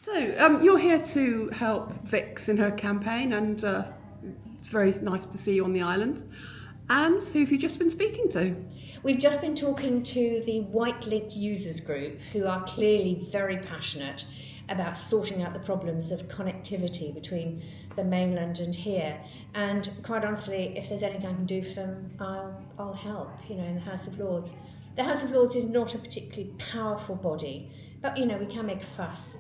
So, you're here to help Vix in her campaign, and it's very nice to see you on the island. And who have you just been speaking to? We've just been talking to the Wight users group, who are clearly very passionate about sorting out the problems of connectivity between the mainland and here. And quite honestly, if there's anything I can do for them, I'll help, in the House of Lords. The House of Lords is not a particularly powerful body, but, we can make a fuss.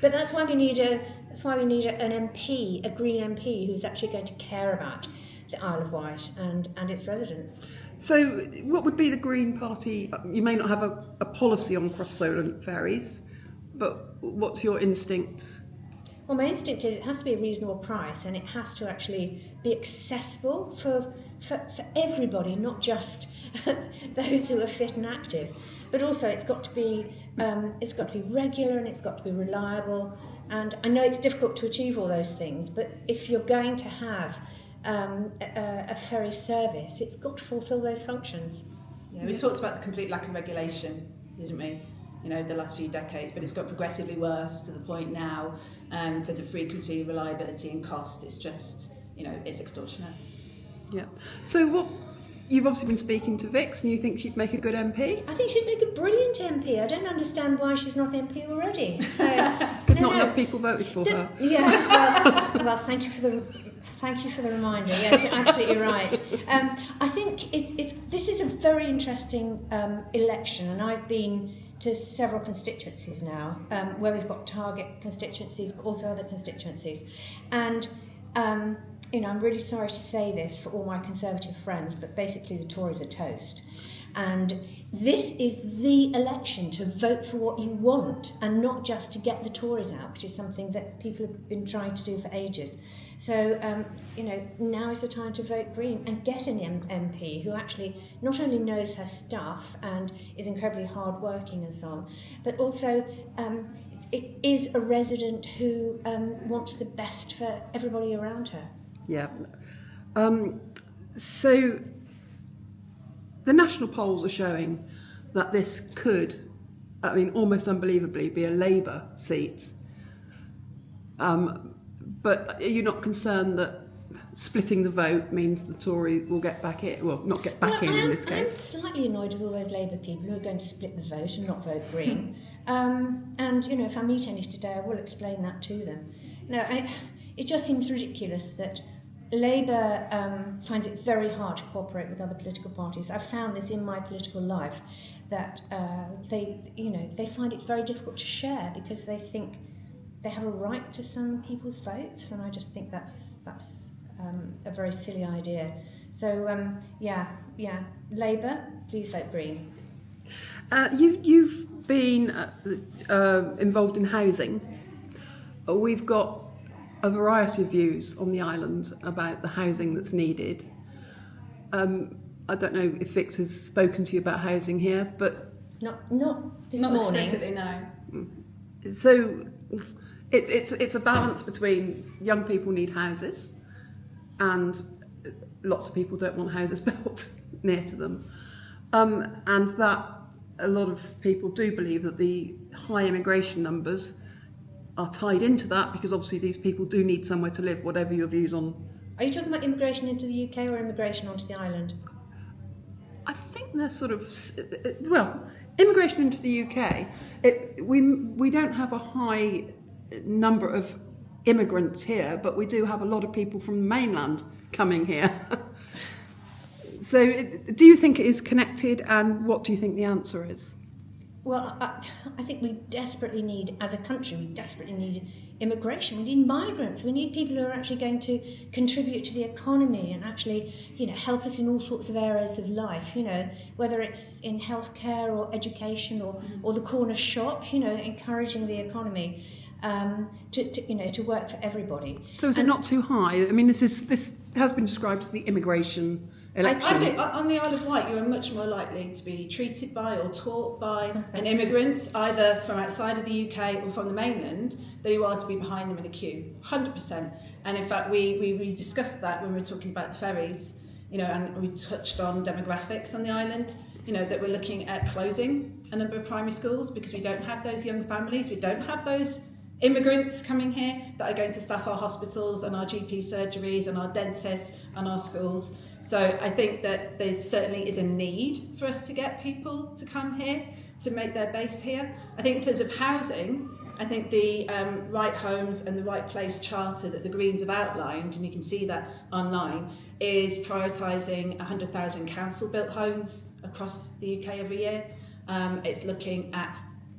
But that's why we need an MP, a Green MP, who's actually going to care about the Isle of Wight and its residents. So, what would be the Green Party? You may not have a policy on cross-solar ferries, but what's your instinct? Well, my instinct is it has to be a reasonable price, and it has to actually be accessible for everybody, not just those who are fit and active. But also, it's got to be regular, and it's got to be reliable. And I know it's difficult to achieve all those things, but if you're going to have a ferry service, it's got to fulfil those functions. Yeah, we talked about the complete lack of regulation, didn't we? The last few decades, but it's got progressively worse to the point now, in terms of frequency, reliability and cost. It's just, it's extortionate. Yeah. So you've obviously been speaking to Vix, and you think she'd make a good MP? I think she'd make a brilliant MP. I don't understand why she's not MP already. So, not enough people voted for her. Yeah. Well, thank you for the reminder. Yes, you're absolutely right. I think this is a very interesting election, and I've been to several constituencies now, where we've got target constituencies, but also other constituencies. And, I'm really sorry to say this for all my Conservative friends, but basically the Tories are toast. And this is the election to vote for what you want, and not just to get the Tories out, which is something that people have been trying to do for ages. So, now is the time to vote Green and get an MP who actually not only knows her stuff and is incredibly hard-working and so on, but also it is a resident who wants the best for everybody around her. Yeah. So the national polls are showing that this could, almost unbelievably, be a Labour seat. But are you not concerned that splitting the vote means the Tory will get back in? Well, not get back in this case. I'm slightly annoyed with all those Labour people who are going to split the vote and not vote Green. And, if I meet any today, I will explain that to them. No, it just seems ridiculous that Labour finds it very hard to cooperate with other political parties. I've found this in my political life, that they find it very difficult to share because they think they have a right to some people's votes, and I just think that's a very silly idea. So Labour, please vote Green. You've been involved in housing. We've got a variety of views on the island about the housing that's needed. I don't know if Vix has spoken to you about housing here, but not this not morning. Explicitly, no. So it's a balance between young people need houses, and lots of people don't want houses built near to them, and that a lot of people do believe that the high immigration numbers are tied into that, because obviously these people do need somewhere to live, whatever your views on. Are you talking about immigration into the UK or immigration onto the island? I think they're sort of, immigration into the UK, we don't have a high number of immigrants here, but we do have a lot of people from the mainland coming here. So do you think it is connected, and what do you think the answer is? Well, I think we desperately need, as a country, immigration. We need migrants. We need people who are actually going to contribute to the economy and actually, help us in all sorts of areas of life, whether it's in healthcare or education or the corner shop, encouraging the economy to work for everybody. So is it not too high? This has been described as the immigration election. I think on the Isle of Wight, you are much more likely to be treated by or taught by an immigrant, either from outside of the UK or from the mainland, than you are to be behind them in a queue, 100%. And in fact, we discussed that when we were talking about the ferries, and we touched on demographics on the island, that we're looking at closing a number of primary schools because we don't have those young families, we don't have those immigrants coming here that are going to staff our hospitals and our GP surgeries and our dentists and our schools. So I think that there certainly is a need for us to get people to come here, to make their base here. I think in terms of housing, I think the Right Homes and the Right Place Charter that the Greens have outlined, and you can see that online, is prioritising 100,000 council-built homes across the UK every year. It's looking at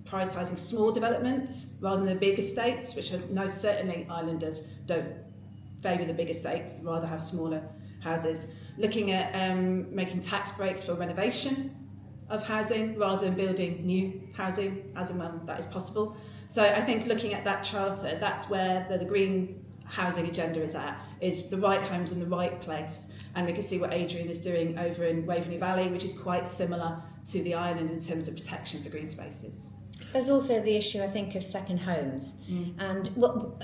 prioritising small developments rather than the big estates, which certainly islanders don't favour the big estates, rather have smaller houses. Looking at making tax breaks for renovation of housing rather than building new housing as and when that is possible. So I think looking at that charter, that's where the green housing agenda is the right homes in the right place. And we can see what Adrian is doing over in Waveney Valley, which is quite similar to the island in terms of protection for green spaces. There's also the issue, I think, of second homes. And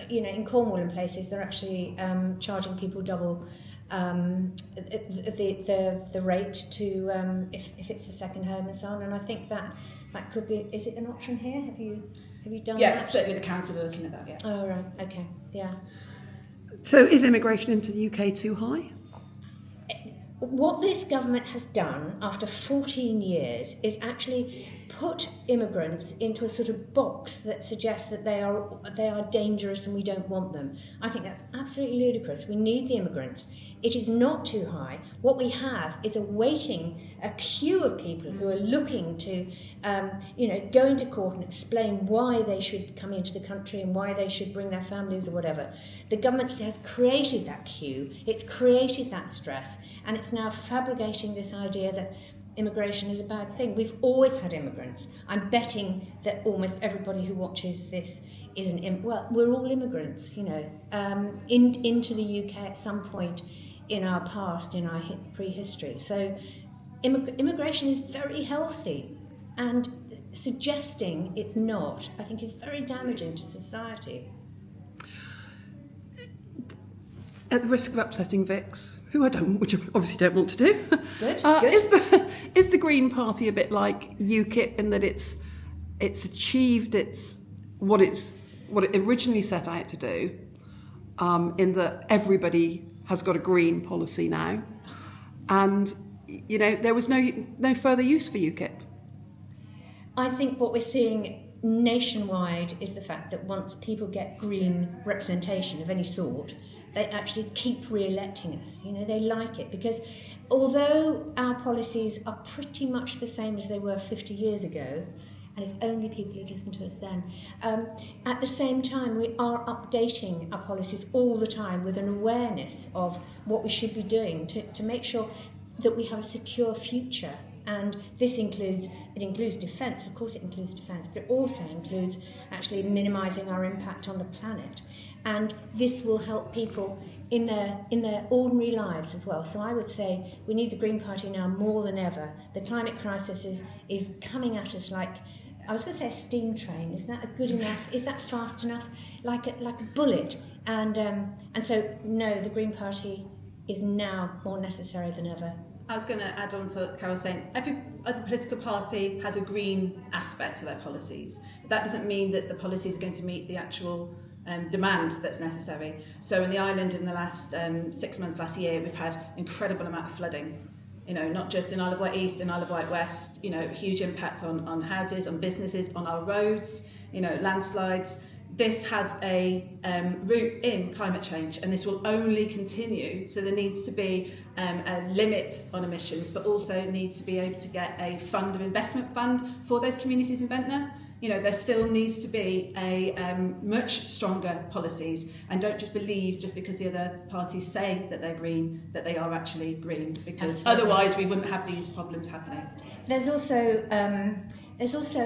in Cornwall and places, they're actually charging people double the rate to if it's a second home and so on. And I think that could be. Is it an option here? Have you done that? Yeah, certainly the council are looking at that. Yeah. Oh right, okay, yeah. So is immigration into the UK too high? What this government has done after 14 years is actually put immigrants into a sort of box that suggests that they are dangerous and we don't want them. I think that's absolutely ludicrous. We need the immigrants. It is not too high. What we have is a queue of people who are looking to, go into court and explain why they should come into the country and why they should bring their families or whatever. The government has created that queue. It's created that stress, and it's now fabricating this idea that immigration is a bad thing. We've always had immigrants. I'm betting that almost everybody who watches this we're all immigrants, into the UK at some point in our past, in our prehistory. So immigration is very healthy, and suggesting it's not, I think, is very damaging to society. At the risk of upsetting Vix, which I obviously don't want to do. Good. Is the Green Party a bit like UKIP in that it's achieved what it originally set out to do, in that everybody has got a green policy now, and there was no further use for UKIP. I think what we're seeing nationwide is the fact that once people get green representation of any sort, they actually keep re-electing us. They like it, because although our policies are pretty much the same as they were 50 years ago, and if only people had listened to us then, at the same time we are updating our policies all the time with an awareness of what we should be doing to make sure that we have a secure future. And this includes defence, of course it includes defence, but it also includes actually minimising our impact on the planet. And this will help people in their ordinary lives as well. So I would say we need the Green Party now more than ever. The climate crisis is coming at us like, I was going to say a steam train. Is that good enough? Is that fast enough? Like a bullet. And so no, the Green Party is now more necessary than ever. I was going to add on to what Carol was saying. Every other political party has a green aspect to their policies. That doesn't mean that the policies are going to meet the actual demand that's necessary. So in the island in the last 6 months last year, we've had incredible amount of flooding. Not just in Isle of Wight East and Isle of Wight West, huge impact on houses, on businesses, on our roads, landslides. This has a root in climate change, and this will only continue. So there needs to be a limit on emissions, but also needs to be able to get a investment fund for those communities in Ventnor. There still needs to be a much stronger policies, and don't just believe just because the other parties say that they're green that they are actually green, because otherwise we wouldn't have these problems happening. There's also,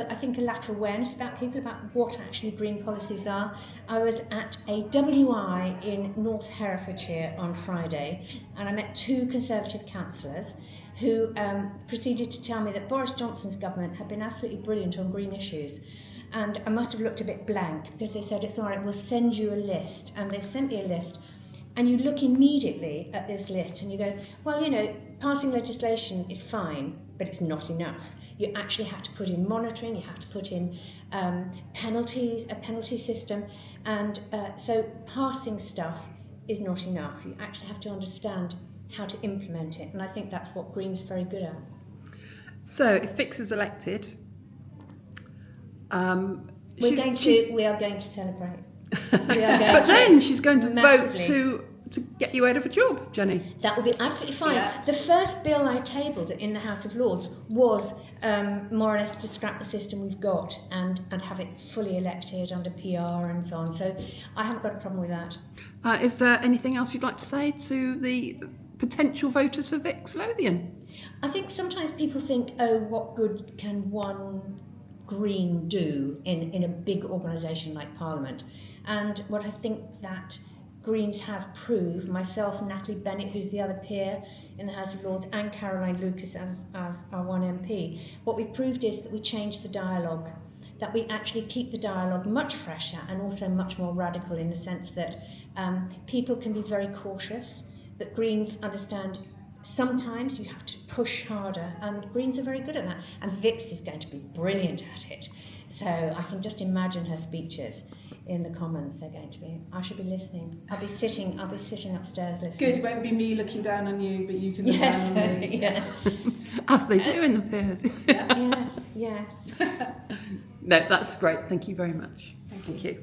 I think, a lack of awareness about people about what actually green policies are. I was at a WI in North Herefordshire on Friday, and I met two Conservative councillors who proceeded to tell me that Boris Johnson's government had been absolutely brilliant on green issues. And I must have looked a bit blank, because they said, it's all right, we'll send you a list. And they sent me a list and you look immediately at this list and you go, well, you know, passing legislation is fine, but it's not enough. You actually have to put in monitoring, you have to put in a penalty system, and so passing stuff is not enough. You actually have to understand how to implement it, and I think that's what Greens are very good at. So if Vix is elected, we are going to celebrate. We are going but then she's going to massively vote to get you out of a job, Jenny. That will be absolutely fine. Yeah. The first bill I tabled in the House of Lords was more or less to scrap the system we've got and have it fully elected under PR and so on. So I haven't got a problem with that. Is there anything else you'd like to say to the potential voters for Vix Lothian? I think sometimes people think, oh, what good can one Green do in a big organisation like Parliament? And what I think that Greens have proved, myself, Natalie Bennett, who's the other peer in the House of Lords, and Caroline Lucas as our one MP, what we've proved is that we change the dialogue, that we actually keep the dialogue much fresher and also much more radical in the sense that people can be very cautious, but Greens understand sometimes you have to push harder, and Greens are very good at that. And Vix is going to be brilliant at it. So I can just imagine her speeches in the Commons. They're going to be. I should be listening. I'll be sitting upstairs listening. Good, it won't be me looking down on you, but you can look down on me. Yes. As they do in the peers. Yes. Yes. No, that's great. Thank you very much. Thank you.